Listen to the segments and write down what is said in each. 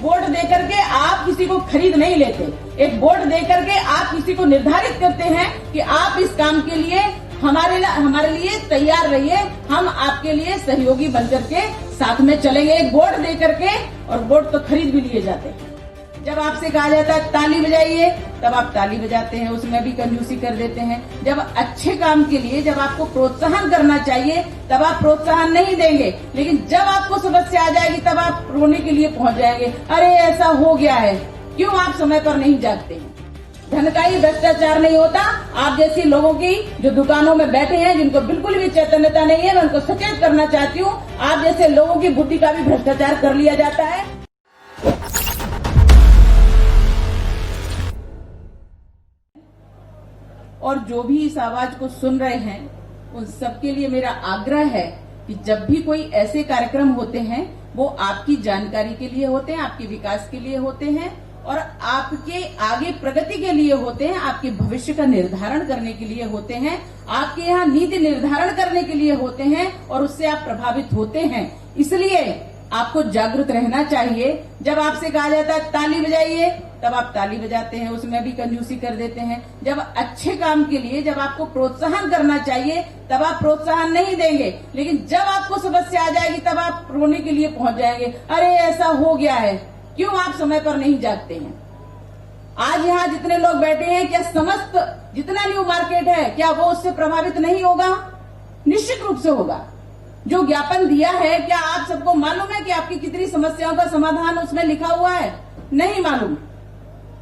Vote देकर के आप किसी को खरीद नहीं लेते। एक वोट देकर के आप किसी को निर्धारित करते हैं कि आप इस काम के लिए हमारे लिए तैयार रहिए, हम आपके लिए सहयोगी बनकर के साथ में चलेंगे। एक वोट देकर के, और वोट तो खरीद भी लिए जाते हैं। जब आपसे कहा जाता है ताली बजाइए, तब आप ताली बजाते हैं, उसमें भी कंजूसी कर देते हैं। जब अच्छे काम के लिए जब आपको प्रोत्साहन करना चाहिए, तब आप प्रोत्साहन नहीं देंगे, लेकिन जब आपको समस्या आ जाएगी तब आप रोने के लिए पहुंच जाएंगे, अरे ऐसा हो गया है। क्यों आप समय पर नहीं जागते हैं? धन का ही भ्रष्टाचार नहीं होता। आप जैसी लोगों की जो दुकानों में बैठे हैं, जिनको बिल्कुल भी चैतन्यता नहीं है, मैं उनको सचेत करना चाहती हूँ, आप जैसे लोगों की बुद्धि का भी भ्रष्टाचार कर लिया जाता है। और जो भी इस आवाज को सुन रहे हैं, उन सबके लिए मेरा आग्रह है कि जब भी कोई ऐसे कार्यक्रम होते हैं, वो आपकी जानकारी के लिए होते हैं, आपके विकास के लिए होते हैं और आपके आगे प्रगति के लिए होते हैं, आपके भविष्य का निर्धारण करने के लिए होते हैं, आपके यहाँ नीति निर्धारण करने के लिए होते हैं और उससे आप प्रभावित होते हैं। इसलिए आपको जागरूक रहना चाहिए। जब आपसे कहा जाता है ताली बजाइए, तब आप ताली बजाते हैं, उसमें भी कंजूसी कर देते हैं। जब अच्छे काम के लिए जब आपको प्रोत्साहन करना चाहिए, तब आप प्रोत्साहन नहीं देंगे, लेकिन जब आपको समस्या आ जाएगी तब आप रोने के लिए पहुंच जाएंगे, अरे ऐसा हो गया है। क्यों आप समय पर नहीं जागते हैं? आज यहाँ जितने लोग बैठे हैं, क्या समस्त जितना न्यू मार्केट है, क्या वो उससे प्रभावित नहीं होगा? निश्चित रूप से होगा। जो ज्ञापन दिया है, क्या आप सबको मालूम है कि आपकी कितनी समस्याओं का समाधान उसमें लिखा हुआ है? नहीं मालूम,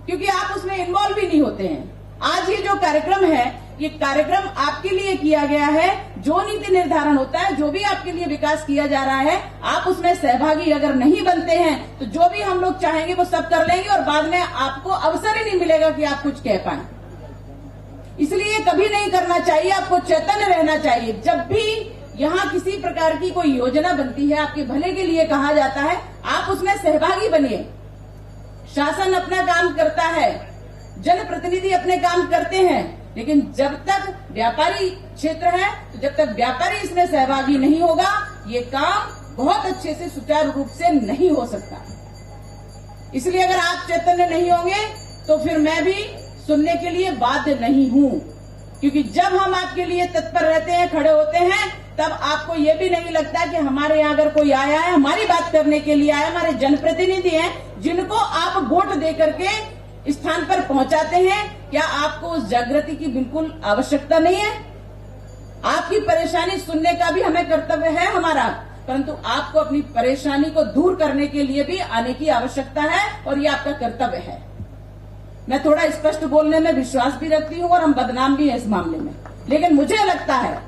क्योंकि आप उसमें इन्वॉल्व भी नहीं होते हैं। आज ये जो कार्यक्रम है, ये कार्यक्रम आपके लिए किया गया है। जो नीति निर्धारण होता है, जो भी आपके लिए विकास किया जा रहा है, आप उसमें सहभागी अगर नहीं बनते हैं, तो जो भी हम लोग चाहेंगे वो सब कर लेंगे और बाद में आपको अवसर ही नहीं मिलेगा कि आप कुछ कह पाए। इसलिए कभी नहीं करना चाहिए, आपको चैतन्य रहना चाहिए। जब भी यहाँ किसी प्रकार की कोई योजना बनती है, आपके भले के लिए कहा जाता है, आप उसमें सहभागी बनिए। शासन अपना काम करता है, जनप्रतिनिधि अपने काम करते हैं, लेकिन जब तक व्यापारी क्षेत्र है, तो जब तक व्यापारी इसमें सहभागी नहीं होगा, ये काम बहुत अच्छे से सुचारू रूप से नहीं हो सकता। इसलिए अगर आप चैतन्य नहीं होंगे, तो फिर मैं भी सुनने के लिए बाध्य नहीं हूँ, क्योंकि जब हम आपके लिए तत्पर रहते हैं, खड़े होते हैं, तब आपको ये भी नहीं लगता कि हमारे यहाँ अगर कोई आया है, हमारी बात करने के लिए आया, हमारे जनप्रतिनिधि हैं, जिनको आप वोट दे करके स्थान पर पहुंचाते हैं, क्या आपको उस जागृति की बिल्कुल आवश्यकता नहीं है? आपकी परेशानी सुनने का भी हमें कर्तव्य है हमारा, परंतु आपको अपनी परेशानी को दूर करने के लिए भी आने की आवश्यकता है और ये आपका कर्तव्य है। मैं थोड़ा स्पष्ट बोलने में विश्वास भी रखती हूँ और हम बदनाम भी हैं इस मामले में, लेकिन मुझे लगता है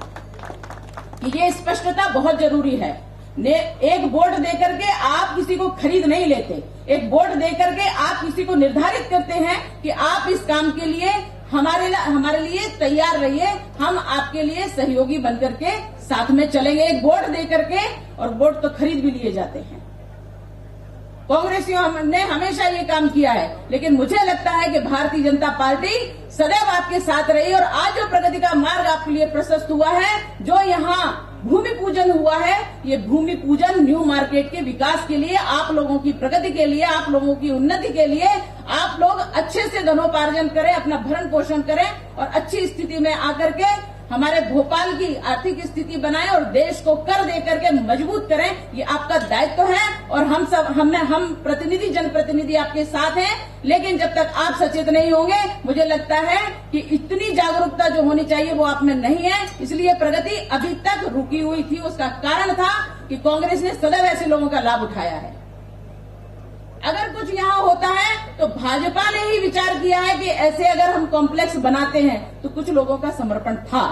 कि ये स्पष्टता बहुत जरूरी है। एक वोट देकर के आप किसी को खरीद नहीं लेते। एक वोट देकर के आप किसी को निर्धारित करते हैं कि आप इस काम के लिए हमारे लिए तैयार रहिए, हम आपके लिए सहयोगी बनकर के साथ में चलेंगे। एक वोट देकर के, और वोट तो खरीद भी लिए जाते हैं। कांग्रेसियों ने हमेशा ये काम किया है, लेकिन मुझे लगता है कि भारतीय जनता पार्टी सदैव आपके साथ रही और आज जो प्रगति का मार्ग आपके लिए प्रशस्त हुआ है, जो यहाँ भूमि पूजन हुआ है, ये भूमि पूजन न्यू मार्केट के विकास के लिए, आप लोगों की प्रगति के लिए, आप लोगों की उन्नति के लिए, आप लोग अच्छे से धनोपार्जन करें, अपना भरण पोषण करें और अच्छी स्थिति में आकर के हमारे भोपाल की आर्थिक स्थिति बनाएं और देश को कर दे करके मजबूत करें। ये आपका दायित्व है और हम प्रतिनिधि, जनप्रतिनिधि आपके साथ हैं। लेकिन जब तक आप सचेत नहीं होंगे, मुझे लगता है कि इतनी जागरूकता जो होनी चाहिए वो आप में नहीं है। इसलिए प्रगति अभी तक रुकी हुई थी। उसका कारण था कि कांग्रेस ने सदैव ऐसे लोगों का लाभ उठाया है। अगर कुछ यहाँ होता है तो भाजपा ने ही विचार किया है कि ऐसे अगर हम कॉम्प्लेक्स बनाते हैं, तो कुछ लोगों का समर्पण था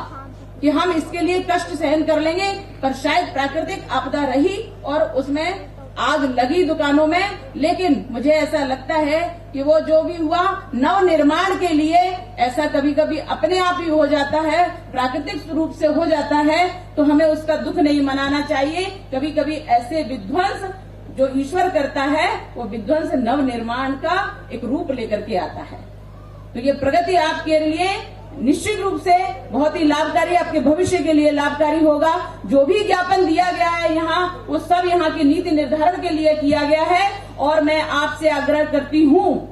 कि हम इसके लिए कष्ट सहन कर लेंगे, पर शायद प्राकृतिक आपदा रही और उसमें आग लगी दुकानों में। लेकिन मुझे ऐसा लगता है कि वो जो भी हुआ नव निर्माण के लिए, ऐसा कभी कभी अपने आप ही हो जाता है, प्राकृतिक रूप से हो जाता है, तो हमें उसका दुख नहीं मनाना चाहिए। कभी कभी ऐसे विध्वंस जो ईश्वर करता है, वो विध्वंस नव निर्माण का एक रूप लेकर के आता है। तो ये प्रगति आपके लिए निश्चित रूप से बहुत ही लाभकारी, आपके भविष्य के लिए लाभकारी होगा। जो भी ज्ञापन दिया गया है यहाँ, वो सब यहाँ की नीति निर्धारण के लिए किया गया है। और मैं आपसे आग्रह करती हूँ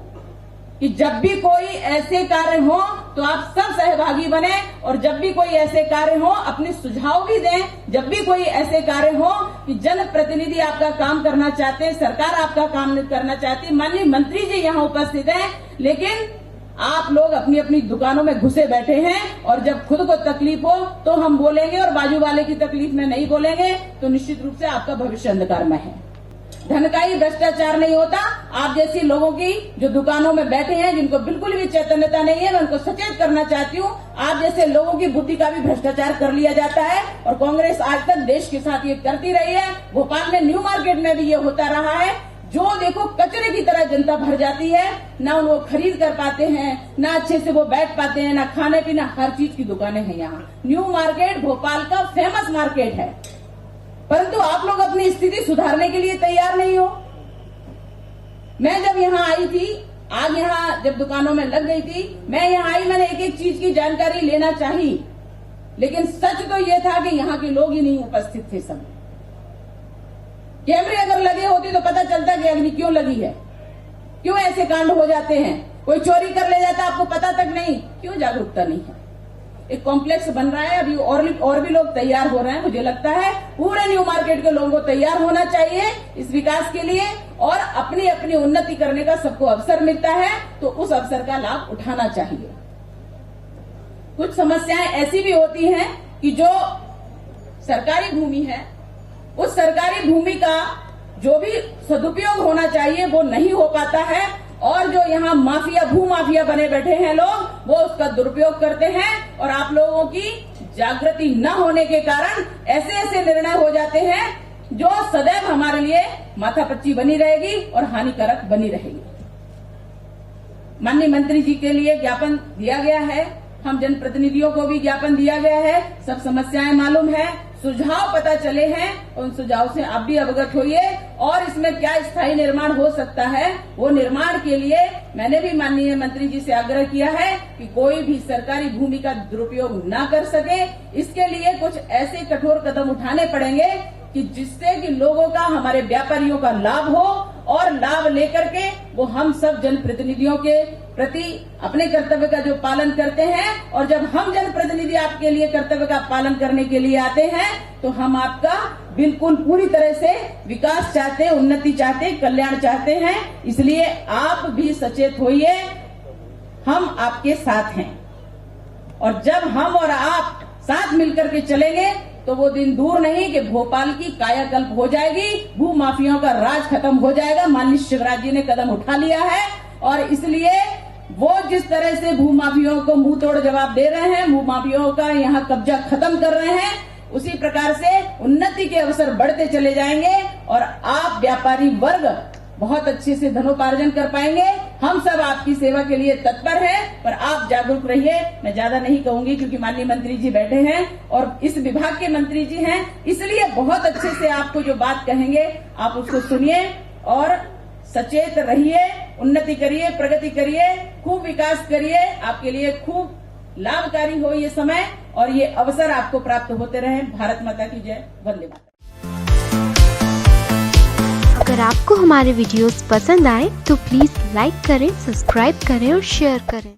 कि जब भी कोई ऐसे कार्य हो तो आप सब सहभागी बने, और जब भी कोई ऐसे कार्य हो अपने सुझाव भी दें। जब भी कोई ऐसे कार्य हो कि जनप्रतिनिधि आपका काम करना चाहते हैं, सरकार आपका काम करना चाहती है, माननीय मंत्री जी यहाँ उपस्थित हैं, लेकिन आप लोग अपनी अपनी दुकानों में घुसे बैठे हैं, और जब खुद को तकलीफ हो तो हम बोलेंगे और बाजू वाले की तकलीफ में नहीं बोलेंगे, तो निश्चित रूप से आपका भविष्य अंधकारमय है। धन का ही भ्रष्टाचार नहीं होता। आप जैसी लोगों की जो दुकानों में बैठे हैं, जिनको बिल्कुल भी चैतन्यता नहीं है, मैं उनको सचेत करना चाहती हूँ। आप जैसे लोगों की बुद्धि का भी भ्रष्टाचार कर लिया जाता है, और कांग्रेस आज तक देश के साथ ये करती रही है। भोपाल में न्यू मार्केट में भी ये होता रहा है। जो देखो कचरे की तरह जनता भर जाती है, ना उनको खरीद कर पाते हैं, ना अच्छे से वो बैठ पाते हैं, ना खाने पीना, हर चीज की दुकानें हैं यहाँ। न्यू मार्केट भोपाल का फेमस मार्केट है, परंतु आप लोग अपनी स्थिति सुधारने के लिए तैयार नहीं हो। मैं जब यहाँ आई थी, आज यहाँ जब दुकानों में लग गई थी, मैं यहाँ आई, मैंने एक एक चीज की जानकारी लेना चाही, लेकिन सच तो ये था कि यहाँ के लोग ही नहीं उपस्थित थे। सब कैमरे अगर लगे होते तो पता चलता कि अग्नि क्यों लगी है, क्यों ऐसे कांड हो जाते हैं। कोई चोरी कर ले जाता, आपको पता तक नहीं, क्यों जागरूकता नहीं है। एक कॉम्प्लेक्स बन रहा है, अभी और भी लोग तैयार हो रहे हैं। मुझे लगता है पूरे न्यू मार्केट के लोगों को तैयार होना चाहिए इस विकास के लिए, और अपनी अपनी उन्नति करने का सबको अवसर मिलता है, तो उस अवसर का लाभ उठाना चाहिए। कुछ समस्याएं ऐसी भी होती हैं कि जो सरकारी भूमि है, उस सरकारी भूमि का जो भी सदुपयोग होना चाहिए वो नहीं हो पाता है, और जो यहाँ माफिया, भू माफिया बने बैठे हैं लोग, वो उसका दुरुपयोग करते हैं, और आप लोगों की जागृति न होने के कारण ऐसे ऐसे निर्णय हो जाते हैं जो सदैव हमारे लिए माथापच्ची बनी रहेगी और हानिकारक बनी रहेगी। माननीय मंत्री जी के लिए ज्ञापन दिया गया है, हम जनप्रतिनिधियों को भी ज्ञापन दिया गया है, सब समस्याएं मालूम है, सुझाव पता चले हैं, उन सुझाव से आप भी अवगत होइए, और इसमें क्या स्थायी निर्माण हो सकता है, वो निर्माण के लिए मैंने भी माननीय मंत्री जी से आग्रह किया है कि कोई भी सरकारी भूमि का दुरुपयोग ना कर सके। इसके लिए कुछ ऐसे कठोर कदम उठाने पड़ेंगे कि जिससे कि लोगों का, हमारे व्यापारियों का लाभ हो, और लाभ लेकर के वो हम सब जनप्रतिनिधियों के प्रति अपने कर्तव्य का जो पालन करते हैं। और जब हम जनप्रतिनिधि आपके लिए कर्तव्य का पालन करने के लिए आते हैं, तो हम आपका बिल्कुल पूरी तरह से विकास चाहते, उन्नति चाहते, कल्याण चाहते हैं। इसलिए आप भी सचेत होइए, हम आपके साथ हैं, और जब हम और आप साथ मिलकर के चलेंगे तो वो दिन दूर नहीं कि भोपाल की कायाकल्प हो जाएगी, भू माफियाओं का राज खत्म हो जाएगा। माननीय शिवराज जी ने कदम उठा लिया है, और इसलिए वो जिस तरह से भू माफियाओं को मुंह तोड़ जवाब दे रहे हैं, भू माफियाओं का यहाँ कब्जा खत्म कर रहे हैं, उसी प्रकार से उन्नति के अवसर बढ़ते चले जाएंगे, और आप व्यापारी वर्ग बहुत अच्छे से धनोपार्जन कर पाएंगे। हम सब आपकी सेवा के लिए तत्पर हैं, पर आप जागरूक रहिए। मैं ज्यादा नहीं कहूंगी क्योंकि माननीय मंत्री जी बैठे हैं और इस विभाग के मंत्री जी हैं, इसलिए बहुत अच्छे से आपको जो बात कहेंगे आप उसको सुनिए और सचेत रहिए, उन्नति करिए, प्रगति करिए, खूब विकास करिए। आपके लिए खूब लाभकारी हो ये समय और ये अवसर आपको प्राप्त होते रहे। भारत माता की जय, वंदे मातरम। अगर आपको हमारे वीडियोस पसंद आए तो प्लीज लाइक करें, सब्सक्राइब करें और शेयर करें।